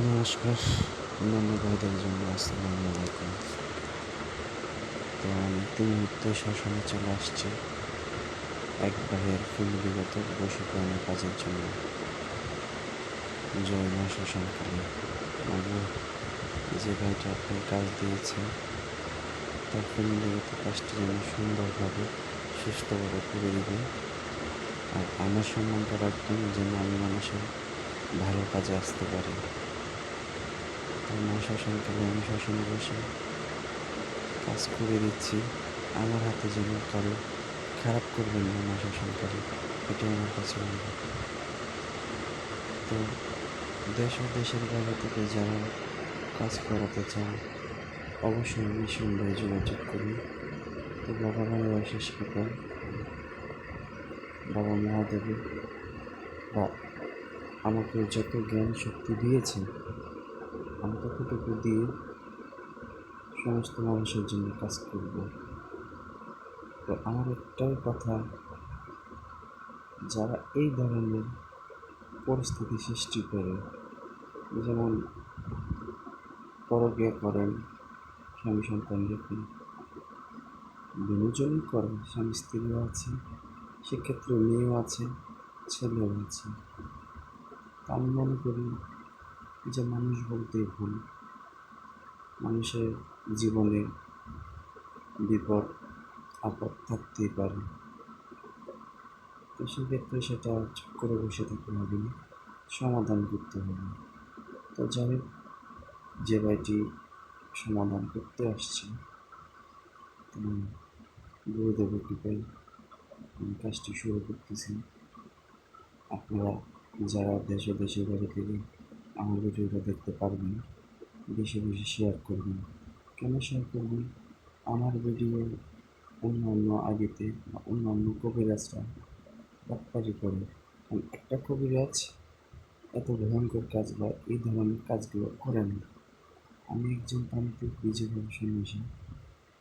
নমস্কার, অন্যান্য ভাইদের জন্য আসসালামু আলাইকুম। তো আমি ইতিমধ্যে শ্মশানে চলে আসছি এক ভাইয়ের ফ্যামিলিগত বশীকরণের কাজের জন্য। জয় মা শ্মশানকালী। মাগো, যে ভাইটা আপনি কাজ দিয়েছেন তার ফ্যামিলিগত কাজটি যেন সুন্দরভাবে সুস্থভাবে করে দিবেন, আর আমার সম্মানটা রাখবেন যেন আমি মানুষের ভালো কাজে আসতে পারি। তো মা শ্মশানকালী, আমি শ্মশানে বসে কাজ করে দিচ্ছি, আমার হাতে যেন কারো খারাপ করবেন না মা শ্মশানকালী, এটাই আমার কাছে অনুরোধ। তো দেশ ও দেশের বাইরে থেকে যারা কাজ করাতে চান অবশ্যই নিঃসন্দেহে যোগাযোগ করুন। তো বাবা ভালোবাসা শেষ কৃপায় বাবা মহাদেবের বা আমাকে যত জ্ঞান শক্তি দিয়েছে আমি ততটুকু দিয়ে সমস্ত মানুষের জন্য কাজ করব। তো আমার একটাই কথা, যারা এই ধরনের পরিস্থিতি সৃষ্টি করে, যেমন পরক্রিয়া করেন, স্বামী সন্তান রেখে দুজনই করেন, স্বামী স্ত্রীও আছে, সেক্ষেত্রে মেয়েও আছে, ছেলেও আছে। আমি মনে করি যে মানুষ বলতেই ভুল, মানুষের জীবনে বিপদ আপদ থাকতেই পারে। তো সেক্ষেত্রে সেটা চুপ করে বসে থাকতে হবে না, সমাধান করতে হবে। তো যাই হোক, যে ভাইটি সমাধান করতে আসছে গুরুদেবের কৃপায় আমি কাজটি শুরু করতেছি। আপনারা যারা দেশে দেশের বাইরে থেকে আমার ভিডিওটা দেখতে পারবেন, বেশি বেশি শেয়ার করবেন। কেন শেয়ার করবেন? আমার ভিডিও অন্যান্য আগেতে বা অন্যান্য কবিরাজরা বাটপারি করে, কারণ একটা কবিরাজ এত ভয়ঙ্কর কাজ বা এই ধরনের কাজগুলো করে না। আমি একজন তান্ত্রিক বিজয়ভাবে সন্ন্যাসী,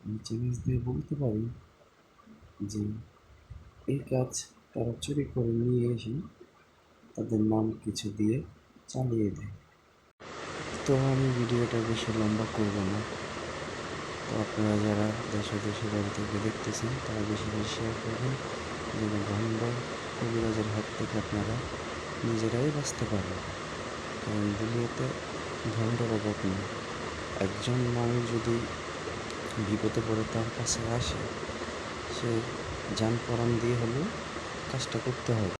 আমি চ্যালেঞ্জ দিয়ে বলতে পারি যে এই কাজ তারা চুরি করে নিয়ে এসে তাদের নাম কিছু দিয়ে চালিয়ে দেয়। তো আমি ভিডিওটা বেশি লম্বা করব না। তো আপনারা যারা দেশে দেশের বাইরে থেকে দেখতেছেন তারা বেশি বেশি শেয়ার করবেন, যেন ভণ্ড কবিরাজের হাত থেকে আপনারা নিজেরাই বাঁচতে পারেন। কারণ দুনিয়াতে ভণ্ডর অভাব নেই। একজন মানুষ যদি বিপদে পড়ে তার কাছে আসে, সে জান পরাণ দিয়ে হলেও কাজটা করতে হবে।